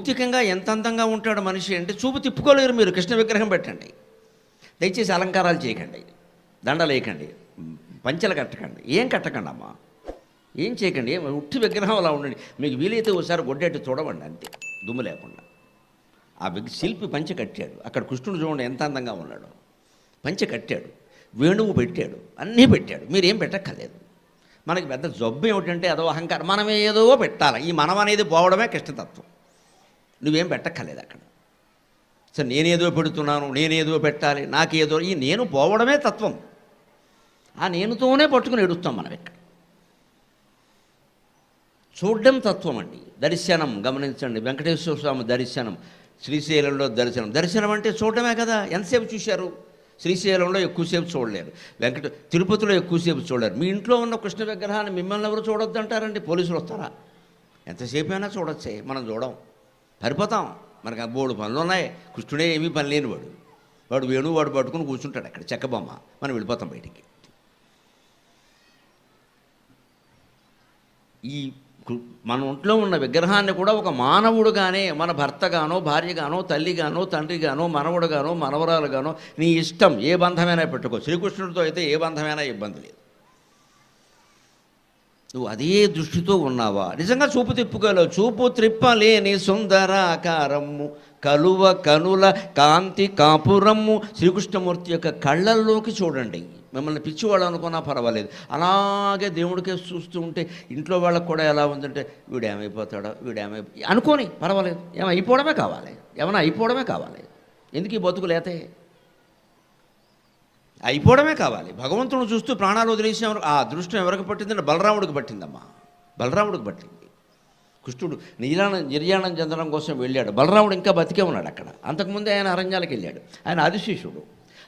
భౌతికంగా ఎంత అందంగా ఉంటాడు మనిషి అంటే చూపు తిప్పుకోలేరు. మీరు కృష్ణ విగ్రహం పెట్టండి, దయచేసి అలంకారాలు చేయకండి, దండలు వేయకండి, పంచెలు కట్టకండి, ఏం కట్టకండి అమ్మా, ఏం చేయకండి, ఏం ఉట్టి విగ్రహం అలా ఉండండి. మీకు వీలైతే ఒకసారి గొడ్డెట్టు చూడవండి, అంతే, దుమ్ము లేకుండా. ఆ శిల్పి పంచె కట్టాడు, అక్కడ కృష్ణుడు చూడండి ఎంత అందంగా ఉన్నాడు. పంచె కట్టాడు, వేణువు పెట్టాడు, అన్నీ పెట్టాడు, మీరేం పెట్టక్కర్లేదు. మనకి పెద్ద జబ్బు ఏమిటంటే అదో అహంకారం, మనం ఏదో పెట్టాలి. ఈ మనం అనేది పోవడమే కృష్ణతత్వం. నువ్వేం పెట్టక్కర్లేదు అక్కడ. సరే నేనేదో పెడుతున్నాను, నేనేదో పెట్టాలి, నాకేదో, ఈ నేను పోవడమే తత్వం. ఆ నేనుతోనే పట్టుకుని ఎడుస్తాం మనం ఇక్కడ. చూడడం తత్వం అండి. దర్శనం గమనించండి, వెంకటేశ్వర స్వామి దర్శనం, శ్రీశైలంలో దర్శనం అంటే చూడటమే కదా. ఎంతసేపు చూశారు? శ్రీశైలంలో ఎక్కువసేపు చూడలేరు, తిరుపతిలో ఎక్కువసేపు చూడలేరు. మీ ఇంట్లో ఉన్న కృష్ణ విగ్రహాన్ని మిమ్మల్ని ఎవరు చూడొద్దు అంటారండి? పోలీసులు వస్తారా? ఎంతసేపు అయినా చూడొచ్చే, మనం చూడం, సరిపోతాం. మనకు బోడు పనులు ఉన్నాయి. కృష్ణుడే ఏమీ పని లేనివాడు, వాడు వేణువు వాడు పట్టుకుని కూర్చుంటాడు అక్కడ చెక్కబొమ్మ, మనం వెళ్ళిపోతాం బయటికి. ఈ మన ఒంట్లో ఉన్న విగ్రహాన్ని కూడా ఒక మానవుడుగానే, మన భర్తగానో, భార్యగానో, తల్లిగానో, తండ్రిగానో, మనవడుగానో, మనవరాలుగానో, నీ ఇష్టం ఏ బంధమైనా పెట్టుకో. శ్రీకృష్ణుడితో అయితే ఏ బంధమైనా ఇబ్బంది లేదు. నువ్వు అదే దృష్టితో ఉన్నావా? నిజంగా చూపు తిప్పుకోలేవు. చూపు త్రిప్పలేని సుందరాకారము, కలువ కనుల కాంతి కాపురమ్ము. శ్రీకృష్ణమూర్తి యొక్క కళ్ళల్లోకి చూడండి. మిమ్మల్ని పిచ్చివాళ్ళు అనుకున్నా పర్వాలేదు, అలాగే దేవుడికే చూస్తూ ఉంటే ఇంట్లో వాళ్ళకు కూడా ఎలా ఉందంటే వీడేమైపోతాడో అనుకోని పర్వాలేదు. అయిపోవడమే కావాలి, ఏమైనా అయిపోవడమే కావాలి. ఎందుకు ఈ బతుకులేతే? అయిపోవడమే కావాలి. భగవంతుడు చూస్తూ ప్రాణాలు వదిలేసేవారు. ఆ అదృష్టం ఎవరికి పట్టిందంటే బలరాముడికి పట్టిందమ్మా, బలరాముడికి పట్టింది. కృష్ణుడు నిర్యాణం చెందడం కోసం వెళ్ళాడు, బలరాముడు ఇంకా బతికే ఉన్నాడు అక్కడ. అంతకుముందే ఆయన అరణ్యాలకు వెళ్ళాడు. ఆయన ఆదిశేషుడు.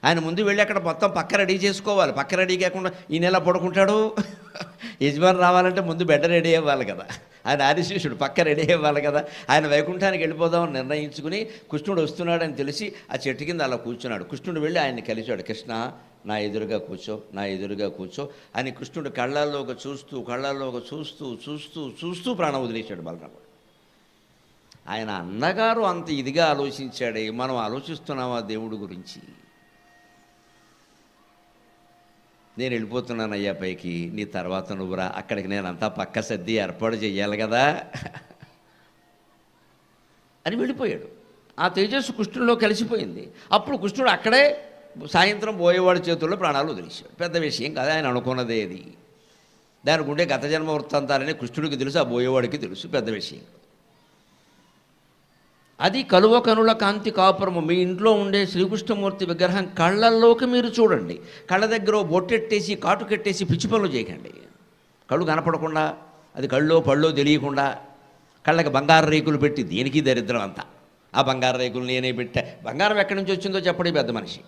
ఆయన ముందు వెళ్ళి అక్కడ మొత్తం పక్క రెడీ చేసుకోవాలి. పక్క రెడీ కాకుండా ఈయన ఎలా పడుకుంటాడు? యజమాని రావాలంటే ముందు బెడ్ రెడీ అవ్వాలి కదా. ఆయన ఆదిశేషుడు, పక్క రెడీ అవ్వాలి కదా. ఆయన వైకుంఠానికి వెళ్ళిపోదామని నిర్ణయించుకుని కృష్ణుడు వస్తున్నాడని తెలిసి ఆ చెట్టు కింద అలా కూర్చున్నాడు. కృష్ణుడు వెళ్ళి ఆయన్ని కలిశాడు. కృష్ణ నా ఎదురుగా కూర్చో, నా ఎదురుగా కూర్చో అని కృష్ణుడు కళ్ళల్లోకి చూస్తూ ప్రాణం వదిలేశాడు బలరాముడు. ఆయన అన్నగారు అంత ఇదిగా ఆలోచించాడే, మనం ఆలోచిస్తున్నామా దేవుడి గురించి? నేను వెళ్ళిపోతున్నాను అయ్యా పైకి, నీ తర్వాత నువ్వురా, అక్కడికి నేను అంతా పక్క సర్ది ఏర్పాటు చెయ్యాలి కదా అని వెళ్ళిపోయాడు. ఆ తేజస్సు కృష్ణుడిలో కలిసిపోయింది. అప్పుడు కృష్ణుడు అక్కడే సాయంత్రం పోయేవాడి చేతుల్లో ప్రాణాలు వదిలేశాడు. పెద్ద విషయం కాదు, ఆయన అనుకున్నదే అది. దానికి ఉండే గత జన్మ వృత్తాంతాలని కృష్ణుడికి తెలుసు, ఆ పోయేవాడికి తెలుసు, పెద్ద విషయం. అది కలువ కనుల కాంతి కాపురము. మీ ఇంట్లో ఉండే శ్రీకృష్ణమూర్తి విగ్రహం కళ్ళల్లోకి మీరు చూడండి. కళ్ళ దగ్గర బొట్టెట్టేసి కాటు కట్టేసి పిచ్చి పనులు చేయకండి. కళ్ళు కనపడకుండా, అది కళ్ళో పళ్ళో తెలియకుండా కళ్ళకి బంగారు రేకులు పెట్టి, దేనికి దరిద్రం అంతా. ఆ బంగారు రేకులు నేనే పెట్టా. బంగారం ఎక్కడి నుంచి వచ్చిందో చెప్పడే పెద్ద మనిషి.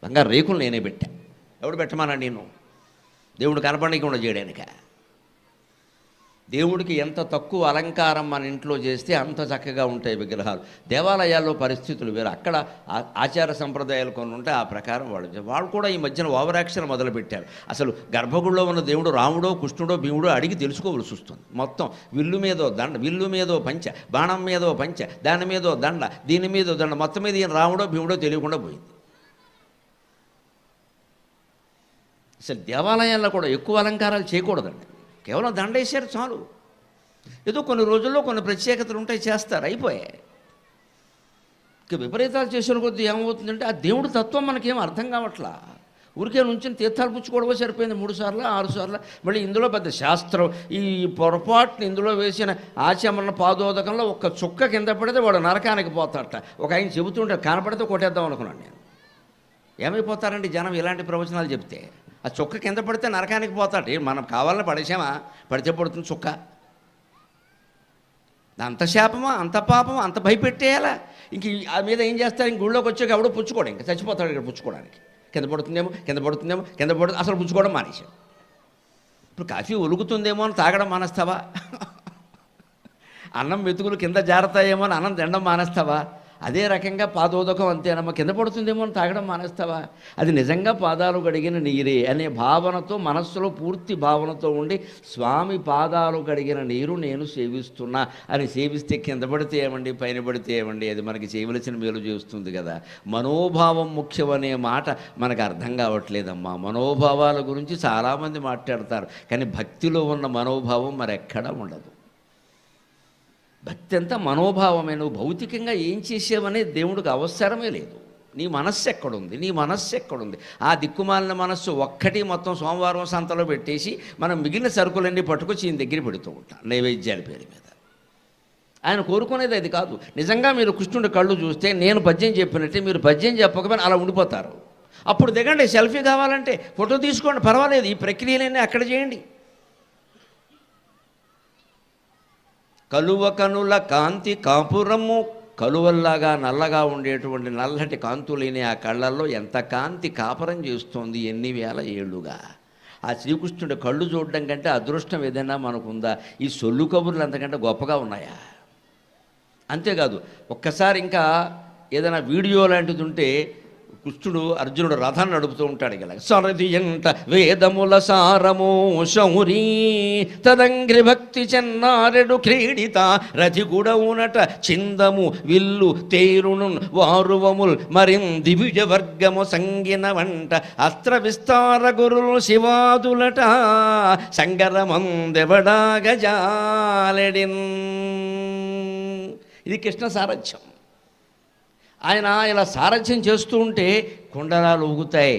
బంగారు రేకులు నేనే పెట్టా. ఎవడు పెట్టమన్నా? నేను దేవుడు కనపడకుండా చేయడానిక? దేవుడికి ఎంత తక్కువ అలంకారం మన ఇంట్లో చేస్తే అంత చక్కగా ఉంటాయి విగ్రహాలు. దేవాలయాల్లో పరిస్థితులు వేరు. అక్కడ ఆచార సంప్రదాయాలు కొన్ని ఉంటాయి, ఆ ప్రకారం వాళ్ళు కూడా ఈ మధ్యన ఓవరాక్షన్ మొదలుపెట్టారు. అసలు గర్భగుడిలో ఉన్న దేవుడు రాముడో కృష్ణుడో భీముడో అడిగి తెలుసుకోవలసి వస్తుంది. మొత్తం విల్లు మీదో దండ, విల్లు మీదో పంచ, బాణం మీదో పంచ, దాని మీదో దండ, దీని మీదో దండ, మొత్తం మీద ఈయన రాముడో భీముడో తెలియకుండా పోయింది. అసలు దేవాలయాల్లో కూడా ఎక్కువ అలంకారాలు చేయకూడదండి. కేవలం దండ వేసారు చాలు. ఏదో కొన్ని రోజుల్లో కొన్ని ప్రత్యేకతలు ఉంటాయి, చేస్తారు, అయిపోయాయి. ఇక విపరీతాలు చేసిన కొద్దీ ఏమవుతుందంటే ఆ దేవుడి తత్వం మనకేం అర్థం కావట్లా. ఊరికే నుంచి తీర్థాలు పుచ్చుకోవడమో సరిపోయింది 3 సార్లు 6 సార్లు. మళ్ళీ ఇందులో పెద్ద శాస్త్రం. ఈ పొరపాటుని ఇందులో వేసిన ఆచమరణ పాదోదకంలో ఒక్క చుక్క కింద పడితే వాడు నరకానికి పోతాడట. ఒక ఆయన చెబుతుంటే కనపడితే కొట్టేద్దాం అనుకున్నాను నేను. ఏమైపోతారండి జనం ఇలాంటి ప్రవచనాలు చెప్తే? ఆ చుక్క కింద పడితే నరకానికి పోతాడు. మనం కావాలని పడేసామా? పడితే పడుతుంది చుక్క. అంత శాపమా, అంత పాపమా, అంత భయపెట్టేయాలా? ఇంక ఆ మీద ఏం చేస్తారు? ఇంక గుళ్ళోకి వచ్చాక ఎవడో పుచ్చుకోడు, ఇంకా చచ్చిపోతాడు ఇక్కడ పుచ్చుకోవడానికి. కింద పడుతుందేమో అసలు పుచ్చుకోవడం మానేశాడు. ఇప్పుడు కాఫీ ఒలుగుతుందేమో అని తాగడం మానేస్తావా? అన్నం మెతుకులు కింద జారుతాయేమో అని అన్నం తినడం మానేస్తావా? అదే రకంగా పాదోదకం అంతేనమ్మా, కింద పడుతుందేమో అని తాగడం మానేస్తావా? అది నిజంగా పాదాలు కడిగిన నీరే అనే భావనతో, మనస్సులో పూర్తి భావనతో ఉండి స్వామి పాదాలు కడిగిన నీరు నేను సేవిస్తున్నా అని సేవిస్తే కింద పడితే ఏమండి, పైన పడితే ఏమండి, అది మనకి చేయవలసిన మేలు చేస్తుంది కదా. మనోభావం ముఖ్యమనే మాట మనకు అర్థం కావట్లేదమ్మా. మనోభావాల గురించి చాలామంది మాట్లాడతారు, కానీ భక్తిలో ఉన్న మనోభావం మరెక్కడా ఉండదు. భక్తి అంతా మనోభావమే. నువ్వు భౌతికంగా ఏం చేసావనే దేవుడికి అవసరమే లేదు. నీ మనస్సు ఎక్కడుంది, నీ మనస్సు ఎక్కడుంది? ఆ దిక్కుమాలిన మనస్సు ఒక్కటి మొత్తం సోమవారం సంతలో పెట్టేసి మనం మిగిలిన సరుకులన్నీ పట్టుకొచ్చి ఈయన దగ్గర పెడుతూ ఉంటాం నైవేద్యాల పేరు మీద. ఆయన కోరుకునేది అది కాదు. నిజంగా మీరు కృష్ణుడి కళ్ళు చూస్తే నేను పద్యం చెప్పినట్టే మీరు పద్యం చెప్పకపోయినా అలా ఉండిపోతారు. అప్పుడు దిగండి, సెల్ఫీ కావాలంటే ఫోటో తీసుకోండి, పర్వాలేదు. ఈ ప్రక్రియలన్నీ అక్కడ చేయండి. కలువ కనుల కాంతి కాపురము, కలువల్లాగా నల్లగా ఉండేటువంటి నల్లటి కాంతులేని ఆ కళ్ళల్లో ఎంత కాంతి కాపురం చేస్తోంది ఎన్ని వేల ఏళ్ళుగా. ఆ శ్రీకృష్ణుడి కళ్ళు చూడడం కంటే అదృష్టం ఏదైనా మనకుందా? ఈ సొల్లు కబుర్లు అంతకంటే గొప్పగా ఉన్నాయా? అంతేకాదు, ఒక్కసారి ఇంకా ఏదైనా వీడియో లాంటిది ఉంటే కృష్ణుడు అర్జునుడు రథం నడుపుతూ ఉంటాడు ఇలా, సరది ఎంట వేదముల సారము శౌరీ తదంగ్రి భక్తి చెన్నారెడు క్రీడిత రథిగుడవునట చిందము విల్లు తేరును వారువముల్ మరిం దివిజ వర్గము సంగిన వంట అస్త్ర విస్తార గురులు శివాదులట సంగరమందెవడా గజాలెడిన్. ఇది కృష్ణ సారథ్యం. ఆయన ఇలా సారథ్యం చేస్తూ ఉంటే కుండలాలు ఊగుతాయి.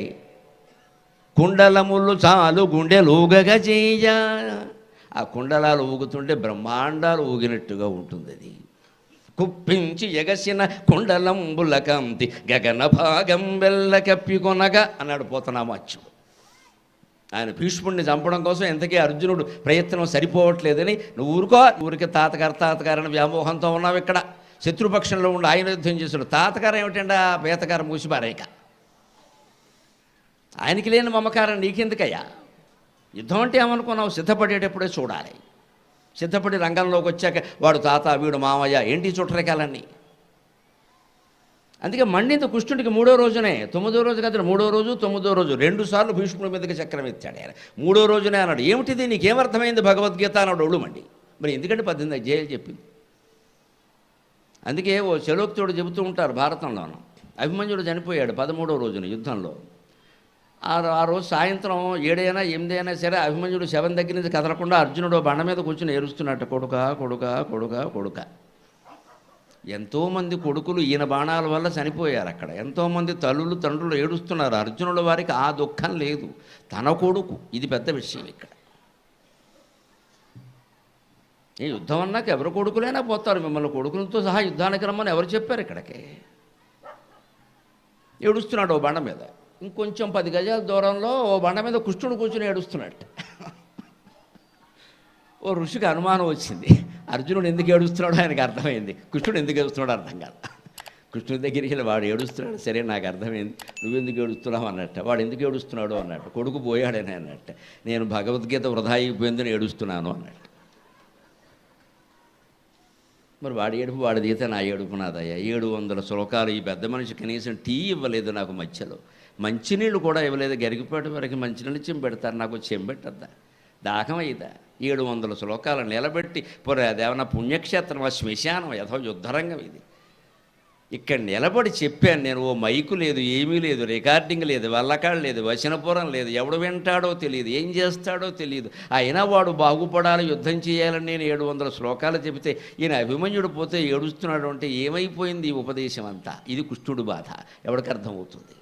కుండలములు చాలు గుండెలుగగా చేయ. ఆ కుండలాలు ఊగుతుంటే బ్రహ్మాండాలు ఊగినట్టుగా ఉంటుంది. అది కుప్పించి ఎగసిన కుండలంబుల కంతి గగన భాగం వెళ్ళ కప్పికొనగా అన్నాడు పోతనామాచ్యుడు. ఆయన భీష్ముడిని చంపడం కోసం ఎంతకీ అర్జునుడు ప్రయత్నం సరిపోవట్లేదని, నువ్వు ఊరికే తాతగారని వ్యామోహంతో ఉన్నావు. ఇక్కడ శత్రుపక్షంలో ఉండి ఆయన యుద్ధం చేశాడు. తాతగారు ఏమిటండి, ఆ బేతగారు మూసిపారేక. ఆయనకి లేని మమకారం నీకెందుకయ్యా? యుద్ధం అంటే ఏమనుకున్నావు? సిద్ధపడేటప్పుడే చూడాలి. సిద్ధపడి రంగంలోకి వచ్చాక వాడు తాత, వీడు మామయ్య, ఏంటి చుట్టరికాలన్నీ. అందుకే మండింది కృష్ణుడికి 3వ రోజునే, 9వ రోజు కాదు, 3వ రోజు 9వ రోజు 2 సార్లు భీష్ముడి మీదకి చక్రం ఎత్తాడు ఆయన. 3వ రోజునే అన్నాడు, ఏమిటిది నీకేమర్థమైంది భగవద్గీత అన్నాడు. ఒళ్ళు మండి. మరి ఎందుకంటే 18 అధ్యాయాలు చెప్పింది. అందుకే ఓ చలోక్తుడు చెబుతూ ఉంటారు భారతంలోనూ, అభిమన్యుడు చనిపోయాడు 13వ రోజున యుద్ధంలో. ఆ రోజు సాయంత్రం 7 అయినా 8 అయినా సరే అభిమన్యుడు శవం దగ్గర నుంచి కదలకుండా అర్జునుడు బండ మీద కూర్చుని ఏడుస్తున్నట్టు, కొడుక కొడుక కొడుక కొడుక. ఎంతోమంది కొడుకులు ఈయన బాణాల వల్ల చనిపోయారు అక్కడ. ఎంతోమంది తల్లులు తండ్రులు ఏడుస్తున్నారు. అర్జునుల వారికి ఆ దుఃఖం లేదు, తన కొడుకు. ఇది పెద్ద విషయం ఇక్కడ. ఈ యుద్ధం అన్నాక ఎవరు కొడుకులైనా పోతారు, మిమ్మల్ని కొడుకులతో సహా యుద్ధానికి రమ్మని ఎవరు చెప్పారు? ఇక్కడికి ఏడుస్తున్నాడు ఓ బండ మీద. ఇంకొంచెం 10 గజాల దూరంలో ఓ బండ మీద కృష్ణుడు కూర్చుని ఏడుస్తున్నట్టు. ఓ ఋషికి అనుమానం వచ్చింది, అర్జునుడు ఎందుకు ఏడుస్తున్నాడో ఆయనకు అర్థమైంది. కృష్ణుడు ఎందుకు ఏడుస్తున్నాడో అర్థం కాదు. కృష్ణుడి దగ్గరికి వెళ్ళి వాడు ఏడుస్తున్నాడు, సరే నాకు అర్థమైంది, నువ్వెందుకు ఏడుస్తున్నావు అన్నట్ట. వాడు ఎందుకు ఏడుస్తున్నాడు అన్నట్టు. కొడుకు పోయాడని అన్నట్ట. నేను భగవద్గీత వృధా అయిపోయిందని ఏడుస్తున్నాను అన్నట్టు. మరి వాడి ఏడుపు వాడిదైతే నా ఏడుపు నాదయ్యా. 700 శ్లోకాలు. ఈ పెద్ద మనిషి కనీసం టీ ఇవ్వలేదు నాకు మధ్యలో, మంచినీళ్ళు కూడా ఇవ్వలేదు. గరిగిపాటి వరకు మంచినీళ్ళు చెంపెడతారు, నాకు చెంపెట్టద్దా? దాహం అయ్యిదా? 700 శ్లోకాలు నిలబెట్టి పోరా, అదేమన్నా పుణ్యక్షేత్రం, శ్మశానం, యథో యుద్ధరంగం ఇది. ఇక్కడ నిలబడి చెప్పాను నేను. ఓ మైకు లేదు, ఏమీ లేదు, రికార్డింగ్ లేదు, వల్లకాడు లేదు, వచనపురం లేదు, ఎవడు వింటాడో తెలియదు, ఏం చేస్తాడో తెలియదు. అయినా వాడు బాగుపడాలి, యుద్ధం చేయాలని నేను 700 శ్లోకాలు చెబితే ఈయన అభిమన్యుడు పోతే ఏడుస్తున్నాడు అంటే ఏమైపోయింది ఈ ఉపదేశం అంతా? ఇది కృష్ణుడు బాధ. ఎవరికి అర్థమవుతుంది?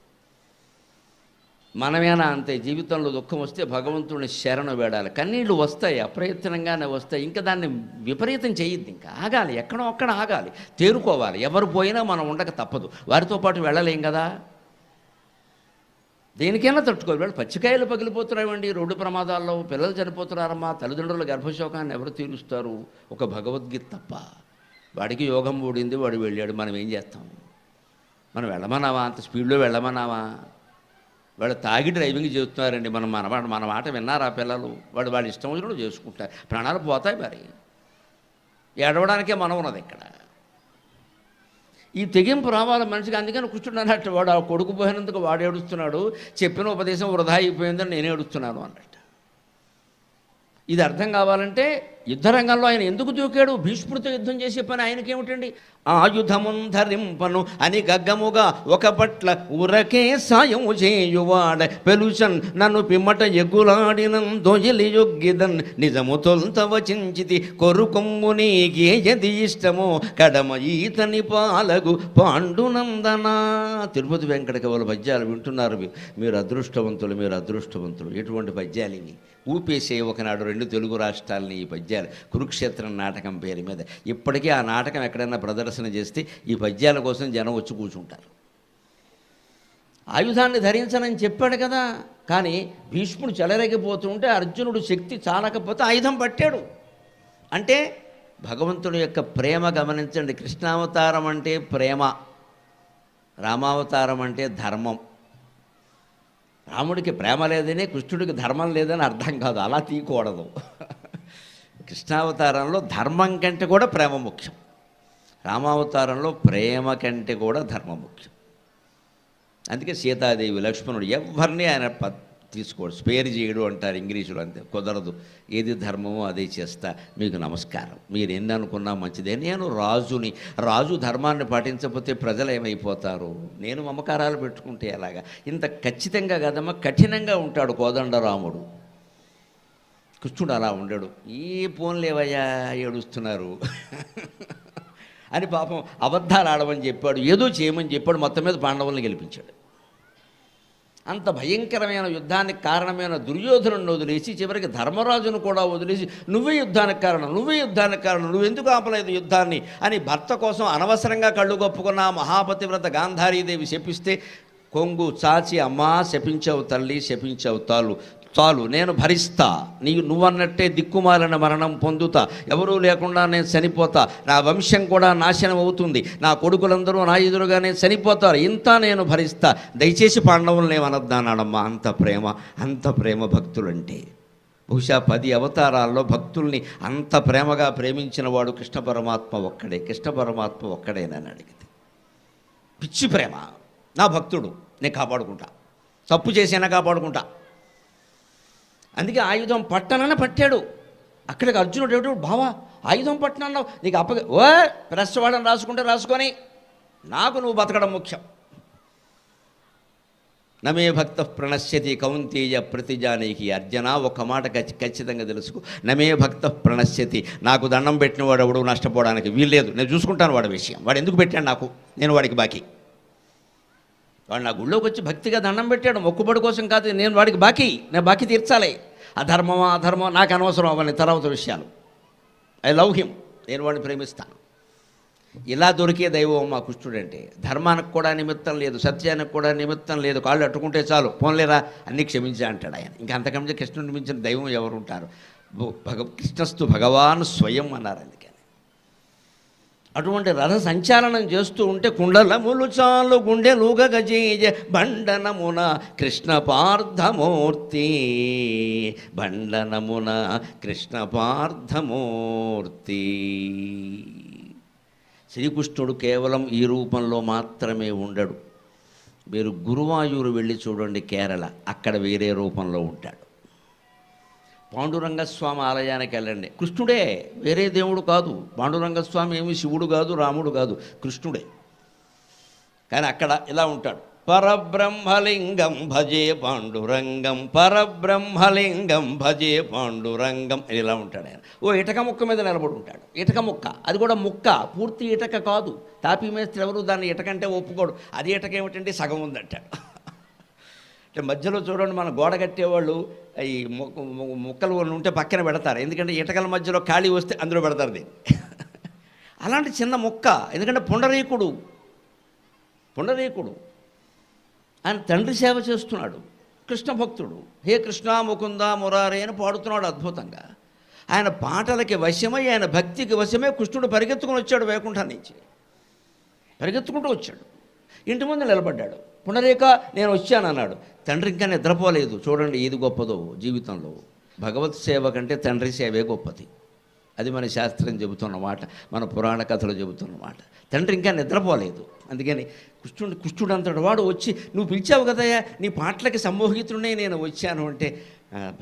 మనమేనా అంతే. జీవితంలో దుఃఖం వస్తే భగవంతుడిని శరణు వేడాలి. కన్నీళ్ళు వస్తాయి, అప్రయత్నంగానే వస్తాయి. ఇంకా దాన్ని విపరీతం చేయొద్దు, ఇంకా ఆగాలి, ఎక్కడో అక్కడ ఆగాలి, తేరుకోవాలి. ఎవరు పోయినా మనం ఉండక తప్పదు, వారితో పాటు వెళ్ళలేం కదా. దేనికైనా తట్టుకోవాలి. వాళ్ళు పచ్చికాయలు పగిలిపోతున్నాయండి రోడ్డు ప్రమాదాల్లో, పిల్లలు చనిపోతున్నారమ్మా, తల్లిదండ్రుల గర్భశోకాన్ని ఎవరు తీరుస్తారు? ఒక భగవద్గీత తప్ప. వాడికి యోగం ఊడింది, వాడు వెళ్ళాడు, మనం ఏం చేస్తాం? మనం వెళ్ళమన్నావా? అంత స్పీడ్లో వెళ్ళమన్నావా? వాళ్ళు తాగి డ్రైవింగ్ చేస్తున్నారండి. మన మాట విన్నారా పిల్లలు? వాళ్ళ ఇష్టం వచ్చినప్పుడు చేసుకుంటారు, ప్రాణాలు పోతాయి. మరి ఏడవడానికే మనం ఉన్నది ఇక్కడ. ఈ తెగింపు రావాలి మనిషికి. అందుకని కృష్ణుడు అన్నట్టు, వాడు ఆ కొడుకు పోయినందుకు వాడు ఏడుస్తున్నాడు, చెప్పిన ఉపదేశం వృధా అయిపోయిందని నేను ఏడుస్తున్నాను అన్నట్టు. ఇది అర్థం కావాలంటే యుద్ధరంగంలో ఆయన ఎందుకు దూకాడు? భీష్ముడితో యుద్ధం చేసే పని ఆయనకేమిటండి? ఆయుధమున్ ధరింపను అని గగ్గముగా ఒక పట్ల ఊరకే సాయము చేయువాడ పెలుచన్ నన్ను పిమ్మట ఎగ్గులాడినం దొయలి యొగ్గిదన్ నిజము తొంత వచించితి కొరుకొమ్ము నీకేది ఇష్టమో కడమ ఈతని పాలగు పాండునందనా. తిరుపతి వెంకట కవుల పద్యాలు వింటున్నారు మీరు అదృష్టవంతులు, మీరు అదృష్టవంతులు. ఎటువంటి పద్యాలు ఇవి! ఊపేసే ఒకనాడు 2 తెలుగు రాష్ట్రాలని ఈ పద్యాలు. కురుక్షేత్రం నాటకం పేరు మీద ఇప్పటికీ ఆ నాటకం ఎక్కడైనా ప్రదర్శన చేస్తే ఈ పద్యాల కోసం జనం వచ్చి కూర్చుంటారు. ఆయుధాన్ని ధరించనని చెప్పాడు కదా, కానీ భీష్ముడు చెలరేగిపోతుంటే అర్జునుడు శక్తి చాలకపోతే ఆయుధం పట్టాడు. అంటే భగవంతుని యొక్క ప్రేమ గమనించండి. కృష్ణావతారం అంటే ప్రేమ, రామావతారం అంటే ధర్మం. రాముడికి ప్రేమ లేదని, కృష్ణుడికి ధర్మం లేదని అర్థం కాదు, అలా తీయకూడదు. కృష్ణావతారంలో ధర్మం కంటే కూడా ప్రేమ ముఖ్యం, రామావతారంలో ప్రేమ కంటే కూడా ధర్మం ముఖ్యం. అందుకే సీతాదేవి, లక్ష్మణుడు ఎవరిని ఆయన తీసుకోడు, స్పేర్ చేయడు అంటారు ఇంగ్లీషులో. అంతే, కుదరదు. ఏది ధర్మమో అదే చేస్తా, మీకు నమస్కారం, మీరు ఎన్ని అనుకున్నా మంచిదే. నేను రాజుని, రాజు ధర్మాన్ని పాటించకపోతే ప్రజలు ఏమైపోతారు? నేను మమకారాలు పెట్టుకుంటే ఎలాగా? ఇంత ఖచ్చితంగా కదమ్మా, కఠినంగా ఉంటాడు కోదండరాముడు. కృష్ణుడు అలా ఉండడు. ఈ పోన్లేవయ్యా ఏడుస్తున్నారు అని పాపం అబద్ధాలు ఆడమని చెప్పాడు, ఏదో చేయమని చెప్పాడు, మొత్తం మీద పాండవుల్ని గెలిపించాడు. అంత భయంకరమైన యుద్ధానికి కారణమైన దుర్యోధనుడిని వదిలేసి చివరికి ధర్మరాజును కూడా వదిలేసి నువ్వే యుద్ధానికి కారణం, నువ్వే యుద్ధానికి కారణం, నువ్వెందుకు ఆపలేదు యుద్ధాన్ని అని భర్త కోసం అనవసరంగా కళ్ళు గొప్పుకున్న మహాపతివ్రత గాంధారీదేవి శపిస్తే కొంగు చాచి, అమ్మా శపించావు తల్లి, శపించావు చాలు, నేను భరిస్తా, నువ్వన్నట్టే దిక్కుమాలిన మరణం పొందుతా, ఎవరూ లేకుండా నేను చనిపోతా, నా వంశం కూడా నాశనం అవుతుంది, నా కొడుకులందరూ నా ఎదురుగానే చనిపోతారు, ఇంత నేను భరిస్తా, దయచేసి పాండవులను ఏమనొద్దన్నాడమ్మా. అంత ప్రేమ భక్తులంటే. బహుశా 10 అవతారాల్లో భక్తుల్ని అంత ప్రేమగా ప్రేమించిన వాడు కృష్ణ పరమాత్మ ఒక్కడేనని అడిగితే, పిచ్చి ప్రేమ. నా భక్తుడు, నేను కాపాడుకుంటా, తప్పు చేసినా కాపాడుకుంటా. అందుకే ఆయుధం పట్టనని పట్టాడు. అక్కడికి అర్జునుడు ఏడు, బావా ఆయుధం పట్టనన్నావు, నీకు ప్రెస్ వాడని రాసుకుంటే రాసుకొని, నాకు నువ్వు బతకడం ముఖ్యం. నమే భక్త ప్రణశ్యతి కౌంతేయ ప్రతిజానీకి. అర్జున ఒక మాట ఖచ్చితంగా తెలుసుకో, నమే భక్త ప్రణశ్యతి, నాకు దండం పెట్టిన వాడు ఎవడు నష్టపోవడానికి వీల్లేదు, నేను చూసుకుంటాను వాడి విషయం. వాడు ఎందుకు పెట్టాడు నాకు, నేను వాడికి బాకీ. వాడు నా గుళ్ళోకి వచ్చి భక్తిగా దండం పెట్టాడు, మొక్కుబడి కోసం కాదు, నేను వాడికి నేను బాకీ తీర్చాలి. అధర్మమా నాకు అనవసరం అవన్నీ తర్వాత విషయాలు. ఐ లవ్ హిమ్, నేను వాడిని ప్రేమిస్తాను. ఇలా దొరికే దైవం మా కృష్ణుడంటే. ధర్మానికి కూడా నిమిత్తం లేదు, సత్యానికి కూడా నిమిత్తం లేదు, కాళ్ళు అట్టుకుంటే చాలు, పోన్లేరా అన్నీ క్షమించా అంటాడు ఆయన. ఇంకా అంతకంటే కృష్ణుడిని మించిన దైవం ఎవరు ఉంటారు? కృష్ణస్తు భగవాన్ స్వయం అన్నారు. అందుకని అటువంటి రథ సంచాలనం చేస్తూ ఉంటే కుండలములు చాలు గుండెలుగ గజేజ బండనమున కృష్ణ పార్థమూర్తి, బండనమున కృష్ణ పార్థమూర్తి. శ్రీకృష్ణుడు కేవలం ఈ రూపంలో మాత్రమే ఉండడు. మీరు గురువాయూరు వెళ్ళి చూడండి, కేరళ, అక్కడ వేరే రూపంలో ఉంటాడు. పాండురంగస్వామి ఆలయానికి వెళ్ళండి, కృష్ణుడే, వేరే దేవుడు కాదు. పాండురంగస్వామి ఏమి శివుడు కాదు, రాముడు కాదు, కృష్ణుడే. కానీ అక్కడ ఇలా ఉంటాడు, పరబ్రహ్మలింగం భజే పాండురంగం, పరబ్రహ్మలింగం భజే పాండురంగం అని ఇలా ఉంటాడు ఆయన. ఇటక ముక్క మీద నిలబడి ఉంటాడు. ఇటక ముక్క, అది కూడా ముక్క, పూర్తి ఇటక కాదు. తాపీ మేస్త్రి ఎవరు దాన్ని ఇటకంటే ఒప్పుకోడు. అది ఇటక ఏమిటంటే సగం ఉందంటాడు. అంటే మధ్యలో చూడండి, మన గోడ కట్టేవాళ్ళు ఈ ముక్కలు ఉంటే పక్కన పెడతారు, ఎందుకంటే ఇటకల మధ్యలో ఖాళీ వస్తే అందులో పెడతారు దీన్ని. అలాంటి చిన్న ముక్క, ఎందుకంటే పుండరీకుడు ఆయన తండ్రి సేవ చేస్తున్నాడు, కృష్ణ భక్తుడు. హే కృష్ణ ముకుంద మురారే అని పాడుతున్నాడు అద్భుతంగా. ఆయన పాటలకి వశమై, ఆయన భక్తికి వశమై కృష్ణుడు పరిగెత్తుకుని వచ్చాడు, వైకుంఠం నుంచి పరిగెత్తుకుంటూ వచ్చాడు. ఇంటి ముందు నిలబడ్డాడు. పునరేక నేను వచ్చానన్నాడు. తండ్రి ఇంకా నిద్రపోలేదు. చూడండి ఏది గొప్పదో జీవితంలో. భగవత్ సేవ కంటే తండ్రి సేవే గొప్పది. అది మన శాస్త్రం చెబుతున్న మాట, మన పురాణ కథలు చెబుతున్న మాట. తండ్రి ఇంకా నిద్రపోలేదు. అందుకని కుష్ఠుడు అంతటి వాడు వచ్చి, నువ్వు పిలిచావు కదయ్యా, నీ పాటలకి సమ్మోహితుడినే నేను వచ్చాను అంటే,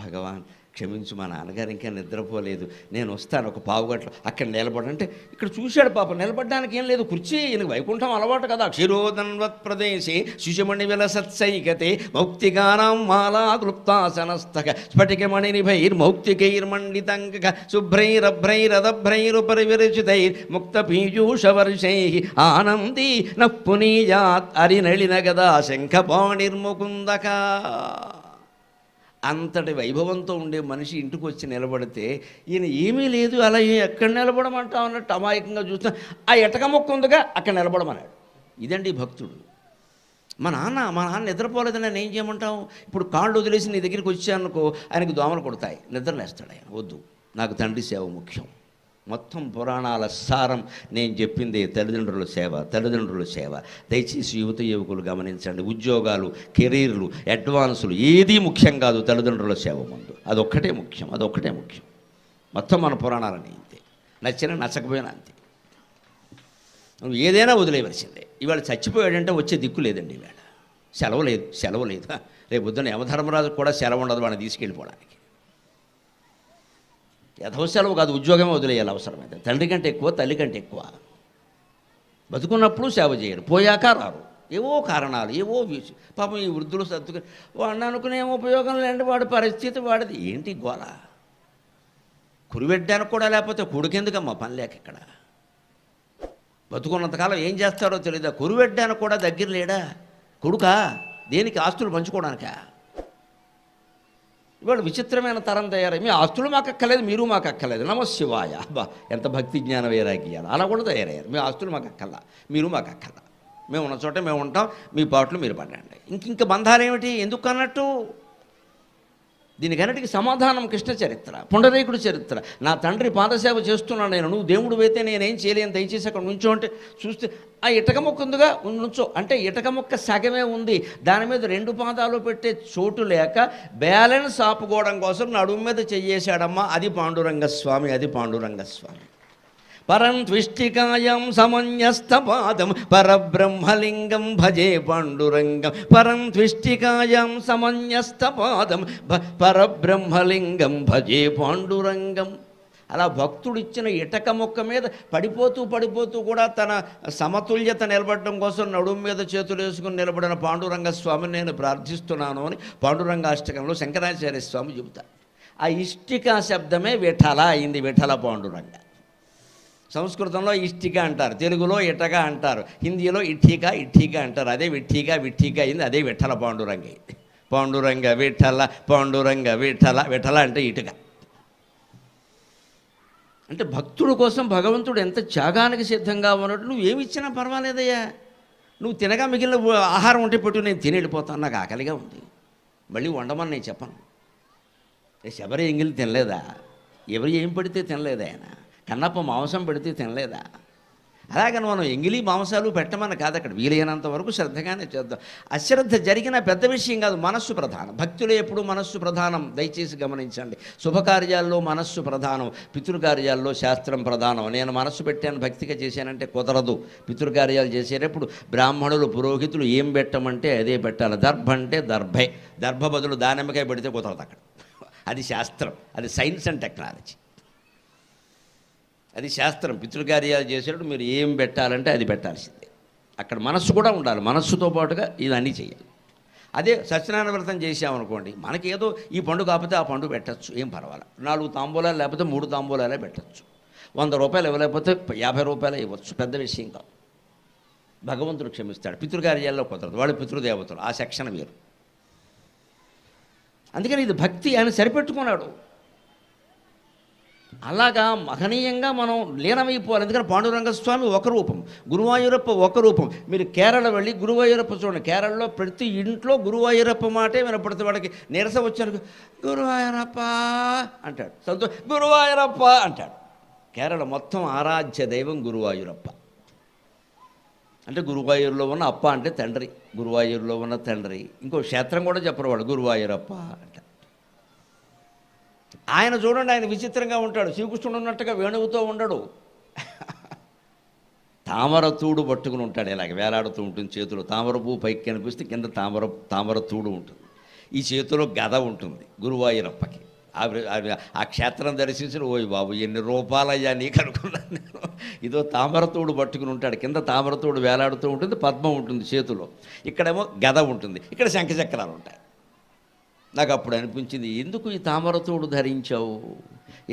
భగవాన్ క్షమించు, మా నాన్నగారు ఇంకా నిద్రపోలేదు, నేను వస్తాను ఒక పావుగంటలో అక్కడ నిలబడంటే, ఇక్కడ చూశాడు పాప, నిలబడడానికి ఏం లేదు, కుర్చీ, ఈయనకు వైకుంఠం అలవాటు కదా. క్షీరోదన్వత్ ప్రదేశే శిశుమణి విలసత్సైకతే మౌక్తిగానాం మాలా క్లుప్తాసనస్తక స్ఫటికమణినిభైర్మౌక్తికైర్మండితంక శుభ్రైరభ్రైరదభ్రైరుపరివిరచితైర్ముక్తపీయూషవర్షైః ఆనందీ నః పునీయాత్ అరినళిన గదా శంఖపాణిర్ముకుందక. అంతటి వైభవంతో ఉండే మనిషి ఇంటికి వచ్చి నిలబడితే, ఈయన ఏమీ లేదు, అలా ఎక్కడ నిలబడమంటావు అన్నట్టు అమాయకంగా చూస్తా, ఆ ఎటక మొక్క ఉందిగా అక్కడ నిలబడమన్నాడు. ఇదండి భక్తుడు. మా నాన్న నిద్రపోలేదని నేను ఏం చేయమంటావు? ఇప్పుడు కాళ్ళు వదిలేసి నీ దగ్గరికి వచ్చానుకో, ఆయనకి దోమలు కొడతాయి, నిద్రలేస్తాడు ఆయన. వద్దు, నాకు తండ్రి సేవ ముఖ్యం. మొత్తం పురాణాల సారం నేను చెప్పింది తల్లిదండ్రుల సేవ. దయచేసి యువకులు గమనించండి. ఉద్యోగాలు, కెరీర్లు, అడ్వాన్సులు ఏదీ ముఖ్యం కాదు తల్లిదండ్రుల సేవ ముందు. అదొక్కటే ముఖ్యం. మొత్తం మన పురాణాలని అంతే. నచ్చినా నచ్చకపోయినా అంతే. నువ్వు ఏదైనా వదిలేయవలసిందే. ఇవాళ చచ్చిపోయాడంటే వచ్చే దిక్కు లేదండి. ఇవాళ సెలవు లేదు. రేపు పొద్దున్న యమధర్మరాజు కూడా సెలవు ఉండదు వాడిని తీసుకెళ్ళిపోవడానికి. యథవ సెలవు కాదు, ఉద్యోగమే వదిలేయాలి అవసరమైతే. తండ్రి కంటే ఎక్కువ, తల్లి కంటే ఎక్కువ. బతుకున్నప్పుడు సేవ చేయడు, పోయాక రారు. ఏవో కారణాలు, పాపం ఈ వృద్ధులు సర్దుకుని వాడిని అనుకునే ఏమో ఉపయోగం లేండి, వాడి పరిస్థితి వాడిది. ఏంటి గోల? కురివెడ్డానికి కూడా లేకపోతే కొడుకెందుకమ్మా పని లేక ఇక్కడ? బతుకున్నంతకాలం ఏం చేస్తారో తెలీదా? కురివెడ్డానికి కూడా దగ్గర లేడా కొడుకా? దేనికి? ఆస్తులు పంచుకోవడానికా? ఇవాళ విచిత్రమైన తరం తయారై, మీ ఆస్తులు మాకు అక్కర్లేదు, మీరు మాకు అక్కర్లేదు, నమశివాయ. బా, ఎంత భక్తి జ్ఞాన వైరాగ్యాలు! అలా కూడా తయారయ్యారు. మీ ఆస్తులు మాకు అక్కర్లా, మీరు మాకు అక్కర్లా, మేము ఉన్న చోట మేము ఉంటాం, మీ పాటలు మీరు పడండి. ఇంక బంధాలు ఏమిటి? ఎందుకు అన్నట్టు? దీనికన్నిటికీ సమాధానం కృష్ణ చరిత్ర, పుండరీకుడి చరిత్ర. నా తండ్రి పాదసేవ చేస్తున్నాను నేను, నువ్వు దేవుడు అయితే నేనేం చేయలేను, దయచేసి అక్కడ నుంచో అంటే చూస్తే ఆ ఇటక మొక్క ఉందిగా, నుంచో అంటే ఇటక మొక్క సగమే ఉంది, దాని మీద 2 పాదాలు పెట్టే చోటు లేక బ్యాలెన్స్ ఆపుకోవడం కోసం నడుము మీద చెయ్యేశాడమ్మా. అది పాండురంగస్వామి. పరం త్విష్టికాయం సమన్యస్తపాదం పరబ్రహ్మలింగం భజే పాండురంగం. పరం త్విష్టికాయం సమన్యస్తపాదం పరబ్రహ్మలింగం భజే పాండురంగం. అలా భక్తుడిచ్చిన ఇటక మొక్క మీద పడిపోతూ కూడా తన సమతుల్యత నిలబడడం కోసం నడుము మీద చేతులు వేసుకుని నిలబడిన పాండురంగ స్వామిని నేను ప్రార్థిస్తున్నాను అని పాండురంగాష్టకంలో శంకరాచార్య స్వామి చెబుతారు. ఆ ఇష్టికా శబ్దమే విఠల అయింది, విఠల పాండురంగ. సంస్కృతంలో ఇష్టిక అంటారు, తెలుగులో ఇటక అంటారు, హిందీలో ఇఠిక అంటారు. అదే విఠిక అయింది, అదే విఠల పాండురంగ అయింది. పాండురంగ విఠల అంటే ఇటుక. అంటే భక్తుడి కోసం భగవంతుడు ఎంత త్యాగానికి సిద్ధంగా ఉన్నట్టు. నువ్వు ఏమి ఇచ్చినా పర్వాలేదయ్యా, నువ్వు తినగా మిగిలిన ఆహారం ఉంటే పెట్టు, నేను తిని వెళ్ళిపోతాను, నాకు ఆకలిగా ఉంది, మళ్ళీ వండమని నేను చెప్పను. శబరి ఎంగిలి తినలేదా? ఎవరు ఏం పెడితే తినలేదా? ఆయన కన్నప్ప మాంసం పెడితే తినలేదా? అలాగని మనం ఎంగిలి మాంసాలు పెట్టమని కాదు, అక్కడ వీలైనంత వరకు శ్రద్ధగానే చేద్దాం. అశ్రద్ధ జరిగిన పెద్ద విషయం కాదు, మనస్సు ప్రధానం. భక్తులు ఎప్పుడు మనస్సు ప్రధానం, దయచేసి గమనించండి. శుభకార్యాల్లో మనస్సు ప్రధానం, పితృకార్యాల్లో శాస్త్రం ప్రధానం. నేను మనస్సు పెట్టాను భక్తిగా చేశానంటే కుదరదు. పితృకార్యాలు చేసేటప్పుడు బ్రాహ్మణులు, పురోహితులు ఏం పెట్టమంటే అదే పెట్టాలి. దర్భ అంటే దర్భే, దర్భ బదులు దానిమ్మకాయ పెడితే కుదరదు అక్కడ. అది శాస్త్రం, అది సైన్స్ అండ్ టెక్నాలజీ, అది శాస్త్రం. పితృకార్యాలు చేసేటప్పుడు మీరు ఏం పెట్టాలంటే అది పెట్టాల్సిందే. అక్కడ మనస్సు కూడా ఉండాలి, మనస్సుతో పాటుగా ఇవన్నీ చేయాలి. అదే సత్యనారాయణ వ్రతం చేసామనుకోండి, మనకి ఏదో ఈ పండు కాకపోతే ఆ పండు పెట్టచ్చు, ఏం పర్వాలేదు. 4 తాంబూలాలు లేకపోతే 3 తాంబూలాలే పెట్టచ్చు. 100 రూపాయలు ఇవ్వలేకపోతే 50 రూపాయలు ఇవ్వచ్చు, పెద్ద విషయం కాదు. భగవంతుడు క్షమిస్తాడు. పితృకార్యాల్లో కుదరదు, వాళ్ళు పితృదేవతలు, ఆ సెక్షన్ వేరు. అందుకని ఇది భక్తి అని సరిపెట్టుకున్నాడు. అలాగా మహనీయంగా మనం లీనమైపోవాలి. ఎందుకంటే పాండురంగస్వామి ఒక రూపం, గురువాయూరప్ప ఒక రూపం. మీరు కేరళ వెళ్ళి గురువాయూరప్ప చూడండి, కేరళలో ప్రతి ఇంట్లో గురువాయూరప్ప మాటే వినపడుతుంది. వాడికి నీరసం వచ్చారు, గురువాయూరప్ప అంటాడు, గురువాయూరప్ప అంటాడు. కేరళ మొత్తం ఆరాధ్య దైవం గురువాయూరప్ప. అంటే గురువాయూరులో ఉన్న అప్ప అంటే తండ్రి, గురువాయూరులో ఉన్న తండ్రి. ఇంకో క్షేత్రం కూడా చెప్పరు వాడు, గురువాయూరప్ప అంట. ఆయన చూడండి, ఆయన విచిత్రంగా ఉంటాడు. శ్రీకృష్ణుడు ఉన్నట్టుగా వేణువుతో ఉండడు. తామర తూడు పట్టుకుని ఉంటాడు, ఇలాగ వేలాడుతూ ఉంటుంది చేతిలో. తామర పువ్వు పైకి కనిపిస్తే కింద తామర తూడు ఉంటుంది. ఈ చేతిలో గద ఉంటుంది గురువాయూరప్పకి. ఆ క్షేత్రం దర్శించిన, ఓయ్ బాబు ఎన్ని రూపాలయ్యా నీకు అనుకున్నాను నేను. ఇదో తామరతోడు పట్టుకుని ఉంటాడు, కింద తామరతోడు వేలాడుతూ ఉంటుంది, పద్మం ఉంటుంది చేతిలో, ఇక్కడేమో గద ఉంటుంది, ఇక్కడ శంఖచక్రాలు ఉంటాయి. నాకు అప్పుడు అనిపించింది, ఎందుకు ఈ తామరతోడు ధరించావు,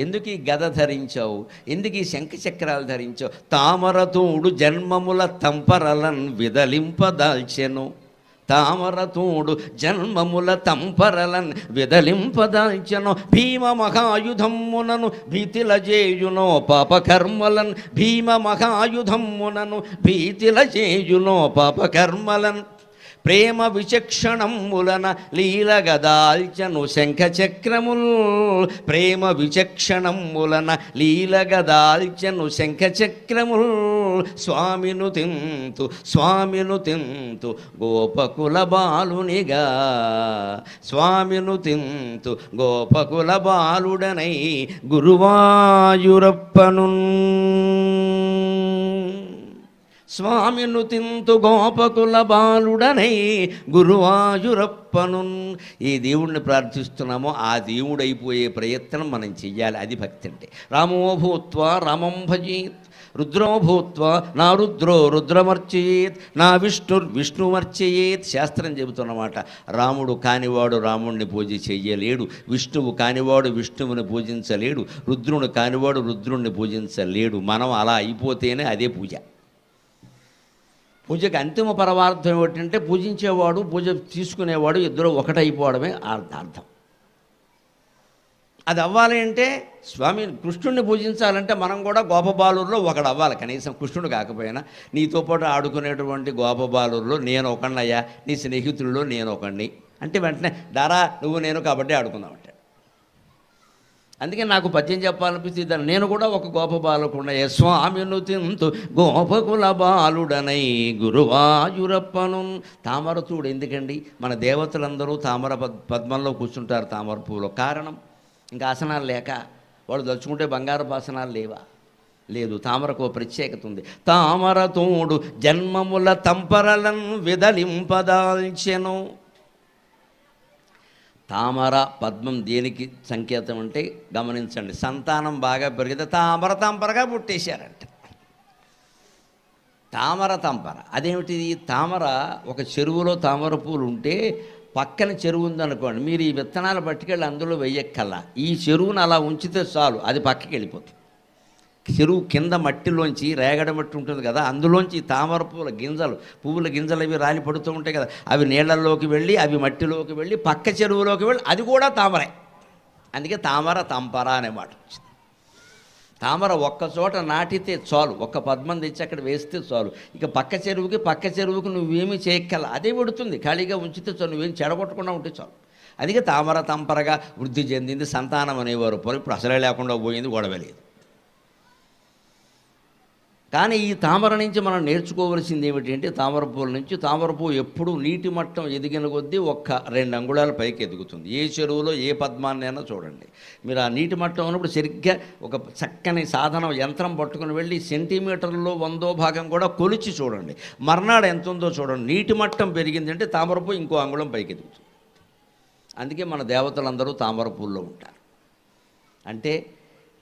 ఎందుకు ఈ గద ధరించావు, ఎందుకు ఈ శంఖచక్రాలు ధరించావు? తామరతోడు జన్మముల తంపరలన్ విదలింపదాల్చెను. తామరతోడు జన్మముల తంపరలన్ విదలింపదాల్చెను. భీమ మహాయుధమ్మునను భీతిల చేయునో పాపకర్మలన్. భీమ మహాయుధమ్మునను భీతిల చేయునో పాపకర్మలన్. ప్రేమ విచక్షణములన లీలగదాల్చను శంఖచక్రముల్. ప్రేమ విచక్షణములన లీలగదాల్చను శంఖచక్రముల్. స్వామిను తింతు గోపకుల బాలునిగా. స్వామిను తింతు గోపకుల బాలుడనై గురువాయూరప్పను. స్వామిను తింతు గోపకుల బాలుడనై గురువాయూరప్పను. ఏ దేవుణ్ణి ప్రార్థిస్తున్నామో ఆ దేవుడైపోయే ప్రయత్నం మనం చెయ్యాలి. అది భక్తి అంటే. రామో భూత్వా రామం భజేత్, రుద్రో భూత్వా నా రుద్రో రుద్రమర్చయేత్, నా విష్ణుమర్చయేత్. శాస్త్రం చెబుతున్నమాట. రాముడు కానివాడు రాముడిని పూజ చెయ్యలేడు, విష్ణువు కానివాడు విష్ణువుని పూజించలేడు, రుద్రుడు కానివాడు రుద్రుణ్ణి పూజించలేడు. మనం అలా అయిపోతేనే అదే పూజ. పూజకి అంతిమ పరమార్థం ఏమిటంటే పూజించేవాడు పూజ తీసుకునేవాడు ఇద్దరు ఒకటైపోవడమే అర్థం. అది అవ్వాలి అంటే స్వామి కృష్ణుడిని పూజించాలంటే మనం కూడా గోపబాలుల్లో ఒకడు అవ్వాలి. కనీసం కృష్ణుడు కాకపోయినా నీతో పాటు ఆడుకునేటువంటి గోపబాలుల్లో నేను ఒకడినయ్యా, నీ స్నేహితుల్లో నేను ఒకడిని అంటే వెంటనే దారా నువ్వు నేను కాబట్టి ఆడుకుందామంటే. అందుకే నాకు పద్యం చెప్పాలనిపిస్తుంది. దాన్ని నేను కూడా ఒక గోప బాలకుండా. స్వామిను తింతు గోపకుల బాలుడనై గురువాయూరప్పను. తామరతూడు ఎందుకండి? మన దేవతలందరూ తామర పద్మంలో కూర్చుంటారు, తామర పువ్వులో. కారణం ఇంకా ఆసనాలు లేక. వాళ్ళు దలుచుకుంటే బంగారపు ఆసనాలు లేవా? లేదు. తామరకు ప్రత్యేకత ఉంది. తామరతోడు జన్మముల తంపరలను విదలింపదాల్చెను. తామర పద్మం దేనికి సంకేతం అంటే గమనించండి. సంతానం బాగా పెరిగితే తామర తంపరగా పుట్టేశారంట. తామర తంపర అదేమిటిది? తామర ఒక చెరువులో తామర పూలు ఉంటే పక్కన చెరువు ఉందనుకోండి, మీరు ఈ విత్తనాలు పట్టుకెళ్ళి అందులో వెయ్యక్కల్లా. ఈ చెరువును అలా ఉంచితే చాలు, అది పక్కకి వెళ్ళిపోతుంది. చెరువు కింద మట్టిలోంచి రేగడ మట్టి ఉంటుంది కదా, అందులోంచి తామర పువ్వుల గింజలు అవి రాలి పడుతూ ఉంటాయి కదా, అవి నీళ్లలోకి వెళ్ళి అవి మట్టిలోకి వెళ్ళి పక్క చెరువులోకి వెళ్ళి అది కూడా తామరే. అందుకే తామర తంపర అనే మాట వచ్చింది. తామర ఒక్క చోట నాటితే చాలు, ఒక్క పద్మం తెచ్చి అక్కడ వేస్తే చాలు. ఇక పక్క చెరువుకి నువ్వేమీ చేయక్కల, అదే పెడుతుంది. ఖాళీగా ఉంచితే చాలు, నువ్వేం చెడగొట్టకుండా ఉంటే చాలు. అందుకే తామర తంపరగా వృద్ధి చెందింది. సంతానం అనేవారు ఇప్పుడు అసలే లేకుండా పోయింది, గొడవ లేదు. కానీ ఈ తామర నుంచి మనం నేర్చుకోవలసింది ఏమిటంటే, తామర పువ్వుల నుంచి తామర పువ్వు ఎప్పుడు నీటి మట్టం ఎదిగిన కొద్దీ 1-2 అంగుళాల పైకి ఎదుగుతుంది. ఏ చెరువులో ఏ పద్మాన్నైనా చూడండి మీరు, ఆ నీటి మట్టం ఉన్నప్పుడు సరిగ్గా ఒక చక్కని సాధనం యంత్రం పట్టుకుని వెళ్ళి సెంటీమీటర్లో 100వ భాగం కూడా కొలిచి చూడండి. మర్నాడు ఎంత ఉందో చూడండి. నీటి మట్టం పెరిగిందంటే తామర పువ్వు ఇంకో అంగుళం పైకి ఎదుగుతుంది. అందుకే మన దేవతలందరూ తామర పువ్వుల్లో ఉంటారు. అంటే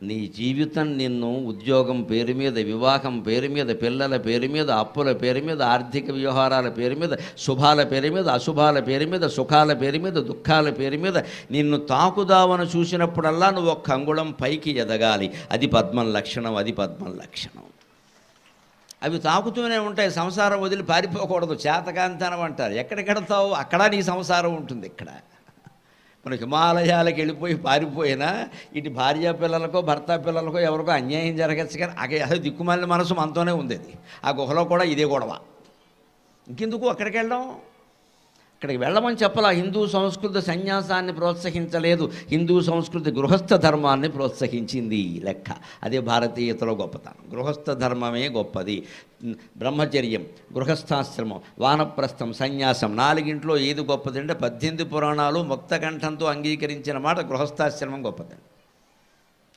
నీ జీవితం నిన్ను ఉద్యోగం పేరు మీద, వివాహం పేరు మీద, పిల్లల పేరు మీద, అప్పుల పేరు మీద, ఆర్థిక వ్యవహారాల పేరు మీద, శుభాల పేరు మీద, అశుభాల పేరు మీద, సుఖాల పేరు మీద, దుఃఖాల పేరు మీద నిన్ను తాకుదావను చూసినప్పుడల్లా నువ్వు 1 అంగుళం పైకి ఎదగాలి. అది పద్మం లక్షణం, అది పద్మం లక్షణం. అవి తాకుతూనే ఉంటాయి. సంసారం వదిలి పారిపోకూడదు. చేతకాంతనం అంటారు. ఎక్కడికెడతావు అక్కడ నీ సంసారం ఉంటుంది. ఇక్కడ మన హిమాలయాలకు వెళ్ళిపోయి పారిపోయినా ఇటు భార్య పిల్లలకో భర్త పిల్లలకో ఎవరికో అన్యాయం జరగచ్చు, కానీ అదే దిక్కుమాలిన మనసు మనతోనే ఉంది. ఆ గుహలో కూడా ఇదే గొడవ. ఇంకెందుకు అక్కడికి వెళ్ళడం? అక్కడికి వెళ్ళమని చెప్పాల. హిందూ సంస్కృతి సన్యాసాన్ని ప్రోత్సహించలేదు, హిందూ సంస్కృతి గృహస్థ ధర్మాన్ని ప్రోత్సహించింది లెక్క. అదే భారతీయతలో గొప్పతనం. గృహస్థ ధర్మమే గొప్పది. బ్రహ్మచర్యం, గృహస్థాశ్రమం, వానప్రస్థం, సన్యాసం, 4 ఏది గొప్పది అంటే 18 పురాణాలు ముక్తకంఠంతో అంగీకరించిన మాట గృహస్థాశ్రమం గొప్పదండి.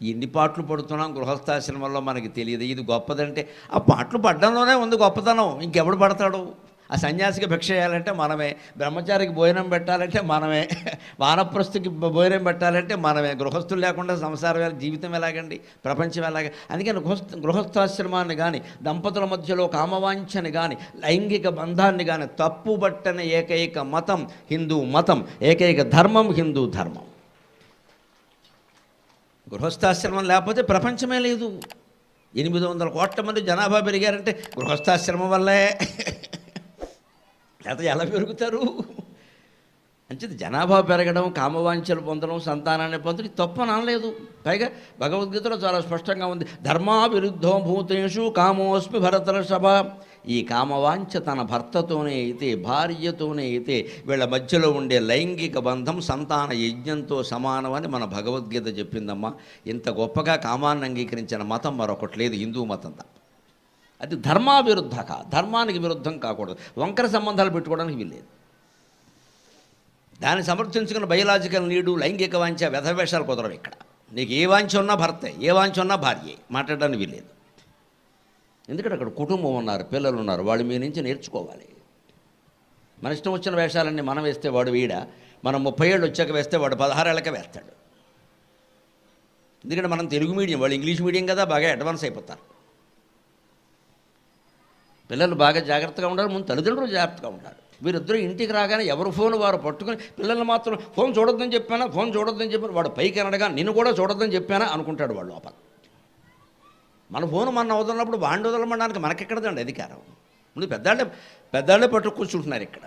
ఎన్ని పాటలు పడుతున్నాం గృహస్థాశ్రమంలో మనకి తెలియదు. ఇది గొప్పదంటే ఆ పాటలు పడ్డంలోనే ఉంది గొప్పతనం. ఇంకెవడు పడతాడు? ఆ సన్యాసికి భిక్ష చేయాలంటే మనమే, బ్రహ్మచారికి భోజనం పెట్టాలంటే మనమే, వానప్రస్థుకి భోజనం పెట్టాలంటే మనమే. గృహస్థులు లేకుండా సంసారం జీవితం ఎలాగండి, ప్రపంచం ఎలాగ? అందుకని గృహస్థాశ్రమాన్ని కానీ, దంపతుల మధ్యలో కామవాంఛని కానీ, లైంగిక బంధాన్ని కానీ తప్పుబట్టని ఏకైక మతం హిందూ మతం, ఏకైక ధర్మం హిందూ ధర్మం. గృహస్థాశ్రమం లేకపోతే ప్రపంచమే లేదు. 800 కోట్ల మంది జనాభా పెరిగారంటే గృహస్థాశ్రమం వల్లే. లేకపోతే ఎలా పెరుగుతారు? అంచేది జనాభా పెరగడం, కామవాంఛలు పొందడం, సంతానాన్ని పొందడం తప్పని అనలేదు. పైగా భగవద్గీతలో చాలా స్పష్టంగా ఉంది, ధర్మావిరుద్ధో భూతేషు కామోస్మి భరతర్షభ. ఈ కామవాంఛ తన భర్తతోనే అయితే, భార్యతోనే అయితే, వీళ్ళ మధ్యలో ఉండే లైంగిక బంధం సంతాన యజ్ఞంతో సమానమని మన భగవద్గీత చెప్పిందమ్మా. ఇంత గొప్పగా కామాన్ని అంగీకరించిన మతం మరొకటి లేదు, హిందూ మతం తప్ప. అది ధర్మావిరుద్ధ ధర్మానికి విరుద్ధం కాకూడదు. వంకర సంబంధాలు పెట్టుకోవడానికి వీల్లేదు. దాన్ని సమర్థించుకున్న బయలాజికల్ నీడు, లైంగిక వాంఛ, వ్యధవేషాలు కుదరవు ఇక్కడ. నీకు ఏ వాంఛ ఉన్నా భర్తే, ఏ వాంఛ ఉన్నా భార్యే, మాట్లాడడానికి వీల్లేదు. ఎందుకంటే అక్కడ కుటుంబం ఉన్నారు, పిల్లలు ఉన్నారు, వాళ్ళు మీ నుంచి నేర్చుకోవాలి. మన ఇష్టం వచ్చిన వేషాలన్నీ మనం వేస్తే వాడు వీడా, మనం 30 ఏళ్ళు వచ్చాక వేస్తే వాడు 16 ఏళ్ళకే వేస్తాడు. ఎందుకంటే మనం తెలుగు మీడియం, వాళ్ళు ఇంగ్లీష్ మీడియం కదా, బాగా అడ్వాన్స్ అయిపోతారు. పిల్లలు బాగా జాగ్రత్తగా ఉండాలి, ముందు తల్లిదండ్రులు జాగ్రత్తగా ఉండాలి. వీరిద్దరూ ఇంటికి రాగానే ఎవరు ఫోన్ వారు పట్టుకుని, పిల్లల్ని మాత్రం ఫోన్ చూడొద్దని చెప్పానా, ఫోన్ చూడొద్దని చెప్పాను, వాడు పైకి అనడగా నిన్ను కూడా చూడొద్దని చెప్పానా అనుకుంటాడు వాడు లోపల. మన ఫోన్ మన వదలనప్పుడు వాడిని వదలమనడానికి మనకెక్కడదండి అధికారం? ముందు పెద్దాళ్ళే పట్టు కూర్చుంటున్నారు ఇక్కడ.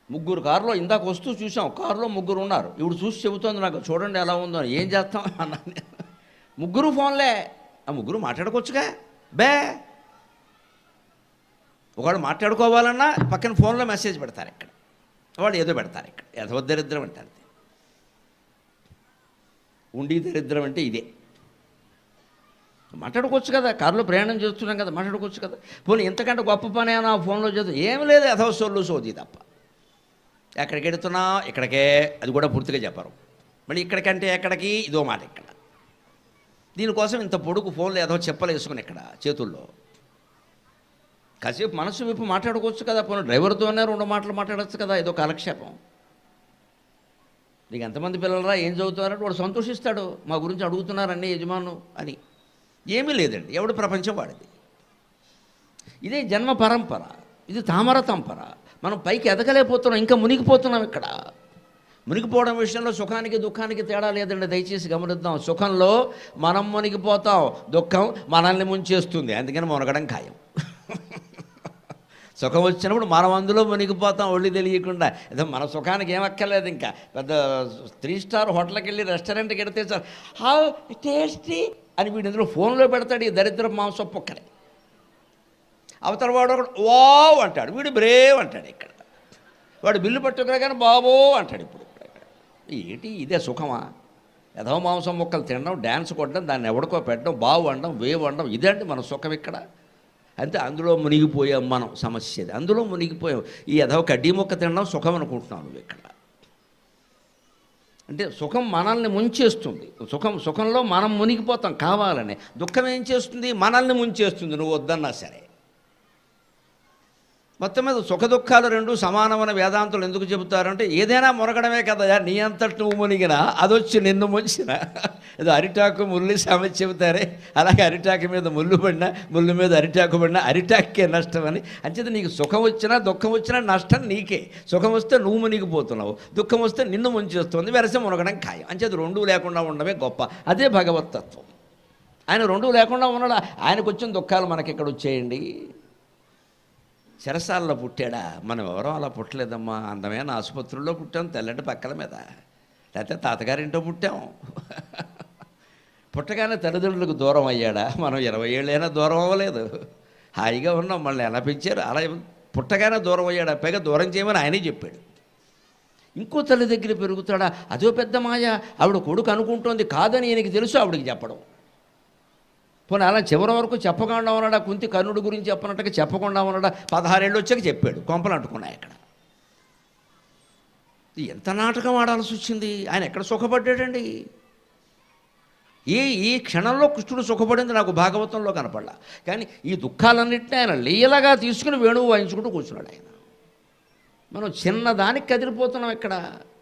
3 కారులో ఇందాక వస్తూ చూసాం, కారులో 3 ఉన్నారు. ఇప్పుడు చూసి చెబుతోంది నాకు, చూడండి ఎలా ఉందో. ఏం చేస్తాం అన్నాను. 3 ఫోన్లే, ఆ 3 మాట్లాడుకోవచ్చుగా. బే ఒకడు మాట్లాడుకోవాలన్నా పక్కన ఫోన్లో మెసేజ్ పెడతారు ఇక్కడ, వాడు ఏదో పెడతారు ఇక్కడ. యథోదరిద్రం అంటారు. ఉండి దరిద్రం అంటే ఇదే. మాట్లాడుకోవచ్చు కదా, కారులో ప్రయాణం చేస్తున్నాం కదా, మాట్లాడుకోవచ్చు కదా. పోనీ ఇంతకంటే గొప్ప పని అయినా ఫోన్లో చేద్దాం, ఏమి లేదు, యథోసోళ్ళు సోది తప్ప. ఎక్కడికి వెడుతున్నా ఇక్కడికే, అది కూడా పూర్తిగా చెప్పరు. మళ్ళీ ఇక్కడికంటే ఎక్కడికి, ఇదో మాట ఇక్కడ. దీనికోసం ఇంత పొడుగు ఫోన్లో ఏదో చెప్పలు వేసుకుని ఇక్కడ చేతుల్లో. కాసేపు మనసు విప్పు మాట్లాడుకోవచ్చు కదా, పోనీ డ్రైవర్తోనే 2 మాటలు మాట్లాడచ్చు కదా, ఏదో కాలక్షేపం. నీకు ఎంతమంది పిల్లలరా, ఏం చదువుతారంటే వాడు సంతోషిస్తాడు, మా గురించి అడుగుతున్నారన్నీ యజమాను అని. ఏమీ లేదండి, ఎవడు ప్రపంచం వాడిది. ఇదే జన్మ పరంపర, ఇది తామర తంపర. మనం పైకి ఎదగలేకపోతున్నాం, ఇంకా మునిగిపోతున్నాం ఇక్కడ. మునిగిపోవడం విషయంలో సుఖానికి దుఃఖానికి తేడా లేదండి, దయచేసి గమనిద్దాం. సుఖంలో మనం మునిగిపోతాం, దుఃఖం మనల్ని ముంచేస్తుంది. అందుకని మునగడం ఖాయం. సుఖం వచ్చినప్పుడు మనం అందులో మునిగిపోతాం, ఒళ్ళు తెలియకుండా. ఏదో మన సుఖానికి ఏమక్కర్లేదు. ఇంకా పెద్ద 3 స్టార్ హోటల్కి వెళ్ళి రెస్టారెంట్కి వెడితే సార్ హౌ టేస్టీ అని వీడు ఇందులో ఫోన్లో పెడతాడు, ఈ దరిద్ర మాంసం పొక్కడే. అవతల వాడు ఒకడు వావ్ అంటాడు, వీడు బ్రేవ్ అంటాడు. ఇక్కడ వాడు బిల్లు పట్టుకురా కానీ బాబో అంటాడు. ఇప్పుడు ఏంటి ఇదే సుఖమా? ఏదో మాంసం ముక్కలు తినడం, డ్యాన్స్ కొట్టడం, దాన్ని ఎవడికో పెట్టడం, బావు అనడం, వేవ్ అనడం, ఇదేంటి మన సుఖం ఇక్కడ? అంతే, అందులో మునిగిపోయాం మనం. సమస్యది అందులో మునిగిపోయాం. ఈ ఏదో కడ్డీ మొక్క తినడం సుఖం అనుకుంటున్నాం నువ్వు ఇక్కడ. అంటే సుఖం మనల్ని ముంచేస్తుంది. సుఖంలో మనం మునిగిపోతాం కావాలని. దుఃఖం ఏం చేస్తుంది? మనల్ని ముంచేస్తుంది, నువ్వు వద్దన్నా సరే. మొత్తం మీద సుఖ దుఃఖాలు 2 సమానమైన వేదాంతులు ఎందుకు చెబుతారంటే, ఏదైనా మునగడమే కదా, నీ అంతటి నువ్వు మునిగినా అదొచ్చి నిన్ను ముంచిన. ఏదో అరిటాకు ముళ్ళు సామెత చెబుతారే, అలాగే అరిటాకు మీద ముళ్ళు పడినా, ముళ్ళు మీద అరిటాకు పడినా అరిటాకే నష్టం అని. అంచేత నీకు సుఖం వచ్చినా దుఃఖం వచ్చినా నష్టం నీకే. సుఖం వస్తే నువ్వు మునిగిపోతున్నావు, దుఃఖం వస్తే నిన్ను ముంచేస్తుంది. వెరస మునగడం ఖాయం. అంచేత 2 లేకుండా ఉండడమే గొప్ప. అదే భగవతత్వం. ఆయన 2 లేకుండా ఉన్నాడా? ఆయనకు వచ్చిన దుఃఖాలు మనకి ఎక్కడ వచ్చేయండి? చెరసాలలో పుట్టాడా? మనం ఎవరో అలా పుట్టలేదమ్మా. అందమైన ఆసుపత్రుల్లో పుట్టాం, తెల్లటి పక్కల మీద. లేకపోతే తాతగారింటో పుట్టాం. పుట్టగానే తల్లిదండ్రులకు దూరం అయ్యాడా? మనం 20 ఏళ్ళైనా దూరం అవ్వలేదు, హాయిగా ఉన్నాం. మళ్ళీ ఎలా పెంచారు? అలా పుట్టగానే దూరం అయ్యాడా? పైగా దూరం చేయమని ఆయనే చెప్పాడు. ఇంకో తల్లి దగ్గర పెరుగుతాడా? అదో పెద్ద మాయ. ఆవిడ కొడుకు అనుకుంటోంది కాదని ఈయనకి తెలుసు, ఆవిడికి చెప్పడం. పోనీ అలా చివరి వరకు చెప్పకుండా ఉన్నాడా? కుంతి కర్ణుడి గురించి చెప్పనట్టుగా చెప్పకుండా ఉన్నాడా? 16 ఏళ్ళు వచ్చాక చెప్పాడు. కొంపలు అంటుకున్నాయి అక్కడ. ఎంత నాటకం ఆడాల్సి వచ్చింది. ఆయన ఎక్కడ సుఖపడ్డాడండి? ఈ క్షణంలో కృష్ణుడు సుఖపడింది నాకు భాగవతంలో కనపడలా. కానీ ఈ దుఃఖాలన్నింటినీ ఆయన లీలగా తీసుకుని వేణువు వాయించుకుంటూ కూర్చున్నాడు ఆయన. మనం చిన్నదానికి కదిలిపోతున్నాం ఇక్కడ.